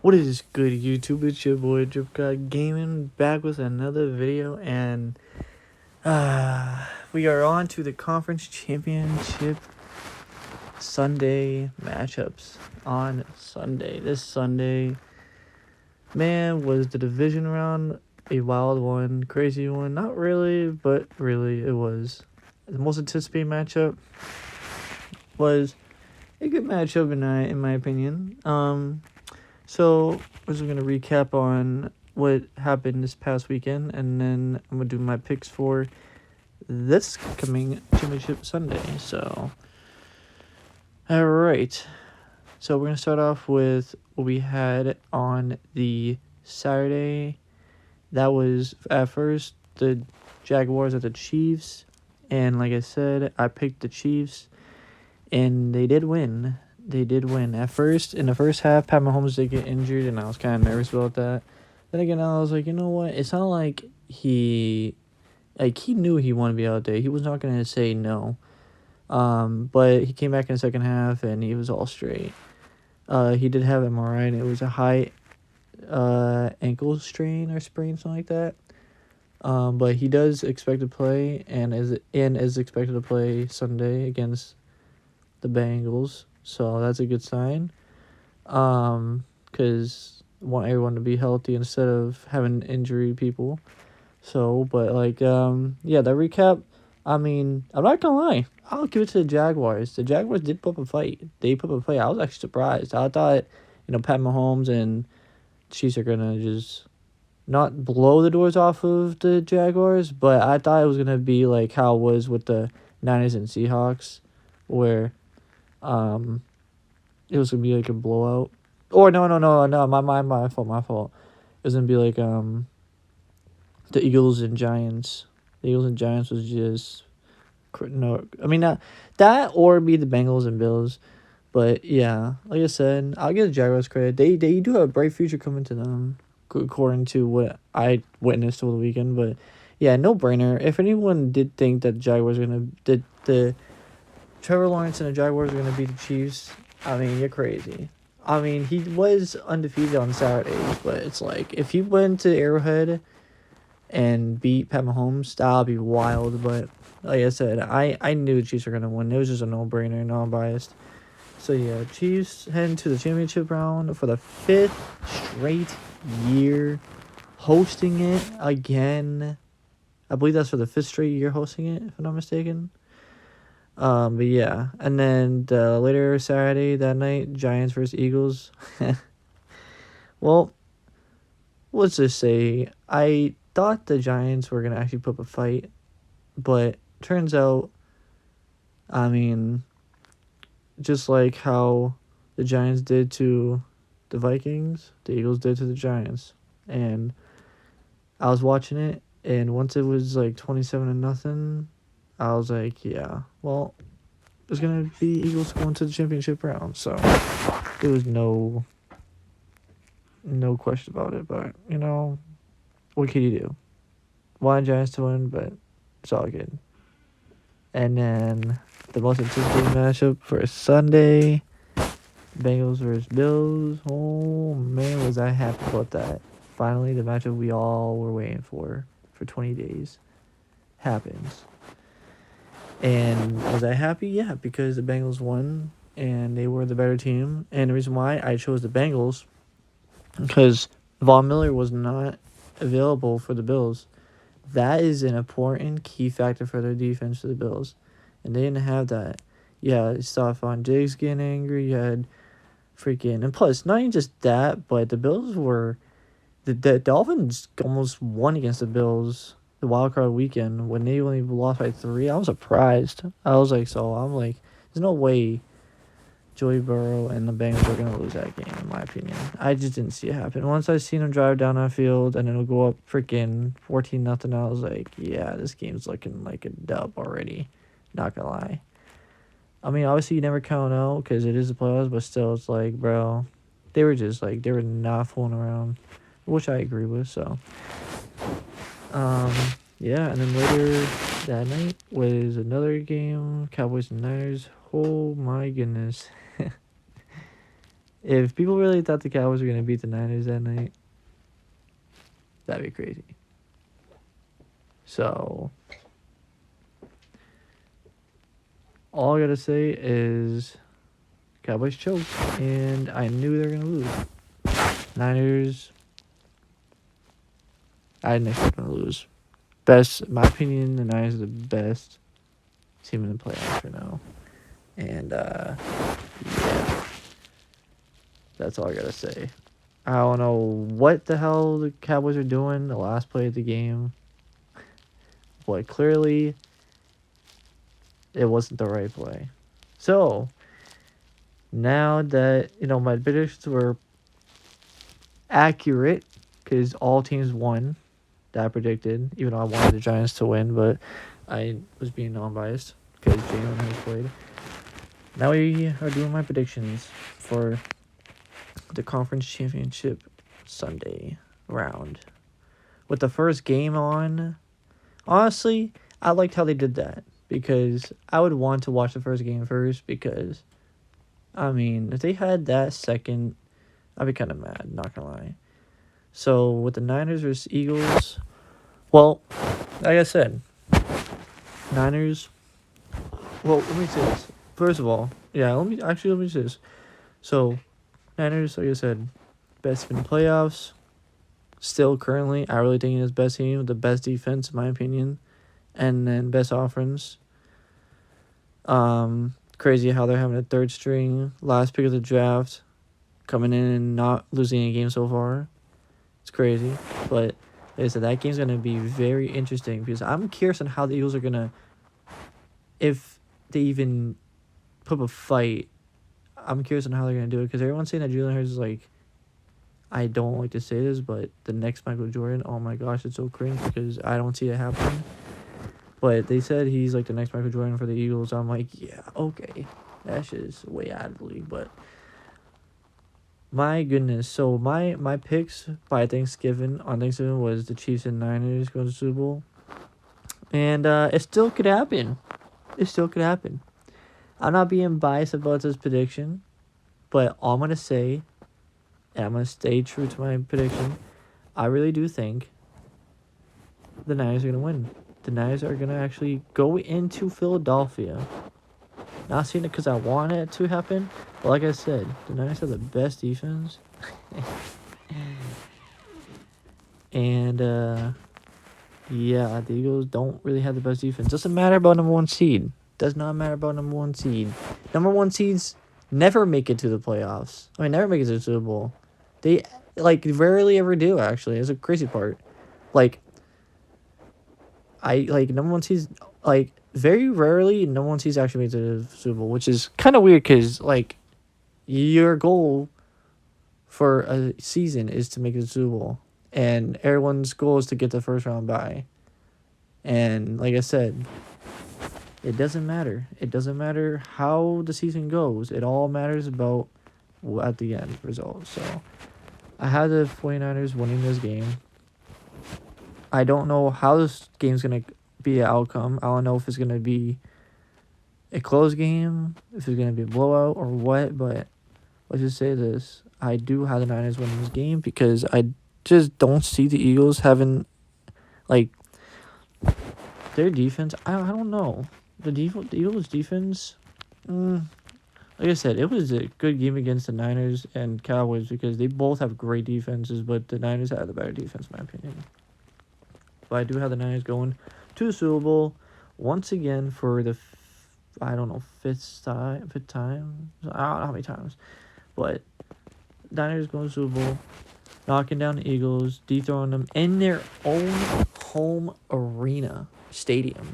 What is good, YouTube? It's your boy Drip God Gaming back with another video, and we are on to the conference championship Sunday matchups on Sunday. This Sunday, man, was the division round a wild one, crazy one? Not really, but really it was. The most anticipated matchup was a good matchup in my opinion. So we're just gonna recap on what happened this past weekend, and then I'm gonna do my picks for this coming championship Sunday. So, all right. So we're gonna start off with what we had on the Saturday. That was at first the Jaguars at the Chiefs, and like I said, I picked the Chiefs, and they did win. They did win. At first, in the first half, Pat Mahomes did get injured, and I was kind of nervous about that. Then again, I was like, you know what? It's not like he knew he wanted to be out there. He was not going to say no. But he came back in the second half, and he was all straight. He did have MRI, and it was a high ankle strain or sprain, something like that. But he does expect to play, and is expected to play Sunday against the Bengals. So that's a good sign. Because want everyone to be healthy instead of having injury people. So, but yeah, that recap. I mean, I'm not gonna lie. I'll give it to the Jaguars. The Jaguars did put up a fight. They put up a fight. I was actually surprised. I thought, Pat Mahomes and Chiefs are gonna just not blow the doors off of the Jaguars, but I thought it was gonna be like how it was with the Niners and Seahawks, where it was gonna be like a blowout. Or no, my fault. It was gonna be like the Eagles and Giants. The Eagles and Giants was just no. I mean not that, or be the Bengals and Bills. But yeah, like I said, I'll give the Jaguars credit. They do have a bright future coming to them, according to what I witnessed over the weekend. But yeah, no brainer. If anyone did think that Jaguars were gonna the Trevor Lawrence and the Jaguars are gonna beat the Chiefs, I mean, you're crazy. I mean, he was undefeated on Saturdays, but it's like if he went to Arrowhead and beat Pat Mahomes, that'll be wild. But like I said, I knew the Chiefs were gonna win. It was just a no-brainer, non-biased. So yeah, Chiefs heading to the championship round for the 5th straight year, hosting it again. I believe that's for the 5th straight year hosting it, if I'm not mistaken. But yeah, and then later Saturday that night, Giants versus Eagles. Well, let's just say I thought the Giants were gonna actually put up a fight, but turns out, I mean, just like how the Giants did to the Vikings, the Eagles did to the Giants, and I was watching it, and once it was like 27-0, I was like, yeah, well, there's gonna be Eagles going to the championship round, so there was no question about it. But what can you do? Wanted Giants to win, but it's all good. And then the most anticipated matchup for Sunday, Bengals versus Bills. Oh man, was I happy about that! Finally, the matchup we all were waiting for 20 days happens. And was I happy? Yeah, because the Bengals won and they were the better team. And the reason why I chose the Bengals, because Von Miller was not available for the Bills. That is an important key factor for their defense for the Bills. And they didn't have that. Yeah, you saw Stephon Diggs getting angry. You had freaking... And plus, not even just that, but the Bills were... The Dolphins almost won against the Bills the wild card weekend when they only lost by 3. I was surprised. I was like, there's no way Joey Burrow and the Bengals are gonna lose that game, in my opinion. I just didn't see it happen. Once I seen them drive down that field and then it'll go up freaking 14-0, I was like, yeah, this game's looking like a dub already. Not gonna lie. I mean, obviously you never count out because it is the playoffs, but still, it's like, bro, they were not fooling around, which I agree with. So, yeah, and then later that night was another game, Cowboys and Niners. Oh my goodness. If people really thought the Cowboys were gonna beat the Niners that night, that'd be crazy. So all I gotta say is Cowboys choked, and I knew they were gonna lose. Niners, I didn't expect them to lose. Best, in my opinion, the Niners are the best team in the playoffs right now. And yeah, that's all I gotta say. I don't know what the hell the Cowboys are doing the last play of the game, but clearly it wasn't the right play. So now that my predictions were accurate, because all teams won that I predicted, even though I wanted the Giants to win, but I was being non-biased because Jalen has played. Now we are doing my predictions for the conference championship Sunday round. With the first game on, honestly, I liked how they did that because I would want to watch the first game first because, I mean, if they had that second, I'd be kind of mad, not gonna lie. So with the Niners versus Eagles, well, like I said, Niners. Well, let me say this. First of all, yeah, let me say this. So, Niners, like I said, best in playoffs. Still currently, I really think it's best team with the best defense, in my opinion, and then best offense. Crazy how they're having a third string, last pick of the draft, coming in and not losing a game so far. It's crazy, but like I said, that game's gonna be very interesting because I'm curious on how the Eagles are gonna, if they even put up a fight. I'm curious on how they're gonna do it because everyone's saying that Julian Hurts is like, I don't like to say this, but the next Michael Jordan. Oh my gosh, it's so cringe because I don't see it happening. But they said he's like the next Michael Jordan for the Eagles. I'm like, yeah, okay, that shit is way out of the league. But my goodness, so my picks by Thanksgiving was the Chiefs and Niners going to the Super Bowl, and it still could happen. It still could happen. I'm not being biased about this prediction, but all I'm gonna say, and I'm gonna stay true to my prediction, I really do think the Niners are gonna win. The Niners are gonna actually go into Philadelphia. Not saying it because I want it to happen, but like I said, the Niners have the best defense. And yeah, the Eagles don't really have the best defense. Doesn't matter about number one seed. Does not matter about number one seed. Number one seeds never make it to the playoffs. I mean, never make it to the Super Bowl. They like rarely ever do. Actually, it's a crazy part. Like, I like number one seeds. Like very rarely, number one seeds actually make it to the Super Bowl, which is kind of weird because like your goal for a season is to make it to the Super Bowl, and everyone's goal is to get the first round bye. And like I said, it doesn't matter. It doesn't matter how the season goes. It all matters about at the end result. So I had the 49ers winning this game. I don't know how this game's going to be an outcome. I don't know if it's going to be a close game, if it's going to be a blowout or what, but let's just say this. I do have the Niners winning this game because I just don't see the Eagles having, like, their defense. I don't know. The Eagles' defense, like I said, it was a good game against the Niners and Cowboys because they both have great defenses, but the Niners had the better defense, in my opinion. But I do have the Niners going to the Super Bowl once again for the, fifth time. I don't know how many times. But Niners going to the Super Bowl, knocking down the Eagles, dethroning them in their own home arena, stadium.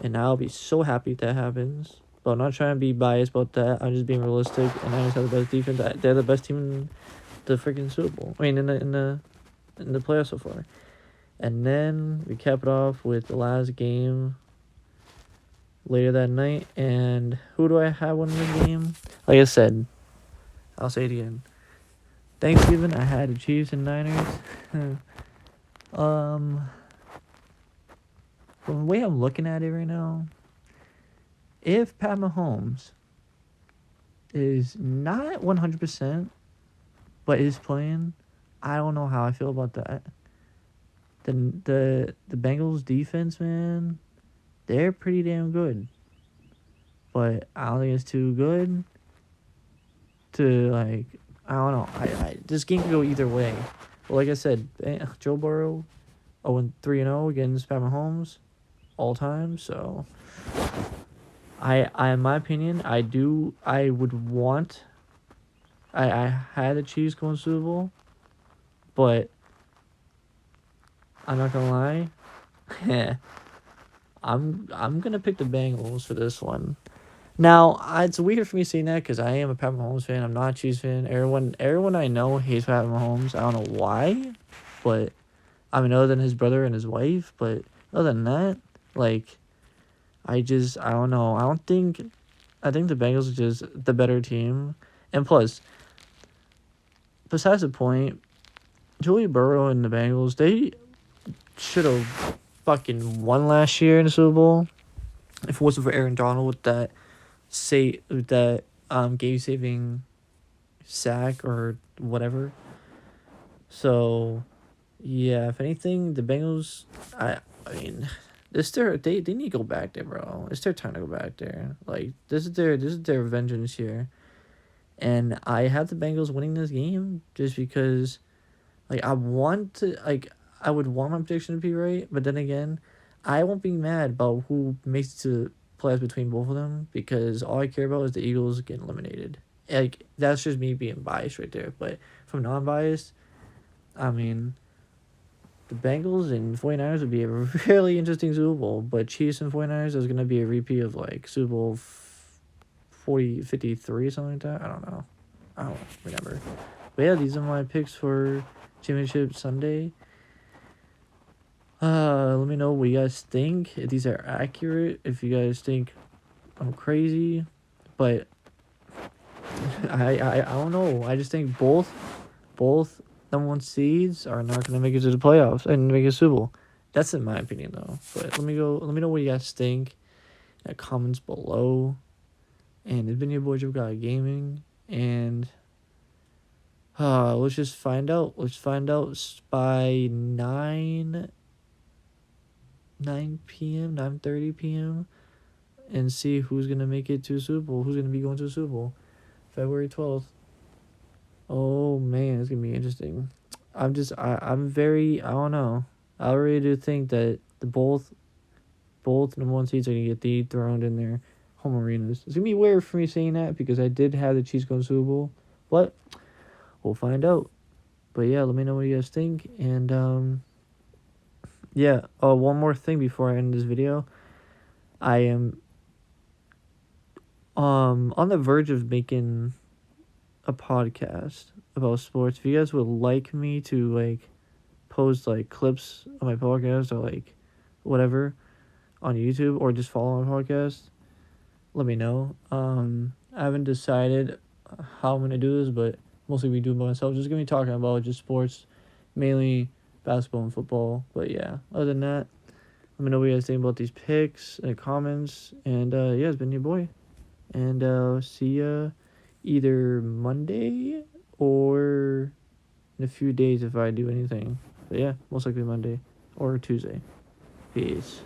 And I'll be so happy if that happens. But I'm not trying to be biased about that. I'm just being realistic. And Niners have the best defense. They're the best team in the freaking Super Bowl. I mean, in the playoffs so far. And then we cap it off with the last game later that night. And who do I have winning the game? Like I said, I'll say it again. Thanksgiving, I had the Chiefs and Niners. From the way I'm looking at it right now, if Pat Mahomes is not 100%, but is playing. I don't know how I feel about that. The Bengals defense, man, they're pretty damn good. But I don't think it's too good to like. I don't know. I this game could go either way. But like I said, Joe Burrow, 0-3-0 against Pat Mahomes, all time. So in my opinion, I would want. I had the Chiefs going Super Bowl, but I'm not gonna lie. I'm gonna pick the Bengals for this one. Now, it's weird for me saying that because I am a Pat Mahomes fan. I'm not a Chiefs fan. Everyone I know hates Pat Mahomes. I don't know why, but I mean, other than his brother and his wife. But other than that, like, I don't know. I think the Bengals are just the better team. And plus, besides the point, Joey Burrow and the Bengals, they should have fucking won last year in the Super Bowl if it wasn't for Aaron Donald with that game saving sack or whatever. So yeah, if anything, the Bengals I mean they need to go back there, bro. It's their time to go back there. Like this is their vengeance here. And I have the Bengals winning this game just because like I would want my prediction to be right, but then again, I won't be mad about who makes it to playoffs between both of them because all I care about is the Eagles getting eliminated. Like that's just me being biased right there. But from non-biased, I mean, the Bengals and 49ers would be a really interesting Super Bowl, but Chiefs and 49ers is going to be a repeat of like Super Bowl 53 something like that. I don't know. I don't remember. But yeah, these are my picks for Championship Sunday. Let me know what you guys think. If these are accurate. If you guys think I'm crazy, but I don't know. I just think both number one seeds are not gonna make it to the playoffs and make a Super Bowl. That's in my opinion though. But let me know what you guys think in the comments below. And it's been your boy Joe Guy Gaming, and let's just find out. Let's find out by 9 p.m., 9:30 p.m. and see who's gonna make it to Super Bowl. Who's gonna be going to Super Bowl, February 12th. Oh man, it's gonna be interesting. I'm very I don't know. I really do think that the both number one seeds are gonna get dethroned in their home arenas. It's gonna be weird for me saying that because I did have the Chiefs going Super Bowl, but we'll find out. But yeah, let me know what you guys think. And yeah. Oh, one more thing before I end this video. I am on the verge of making a podcast about sports. If you guys would like me to like post like clips of my podcast or like whatever on YouTube or just follow my podcast, let me know. I haven't decided how I'm gonna do this, but mostly we do it by myself. Just gonna be talking about just sports, mainly basketball and football. But yeah, other than that, let me know what you guys think about these picks in the comments. And yeah, it's been your boy. And see ya either Monday or in a few days if I do anything. But yeah, most likely Monday or Tuesday. Peace.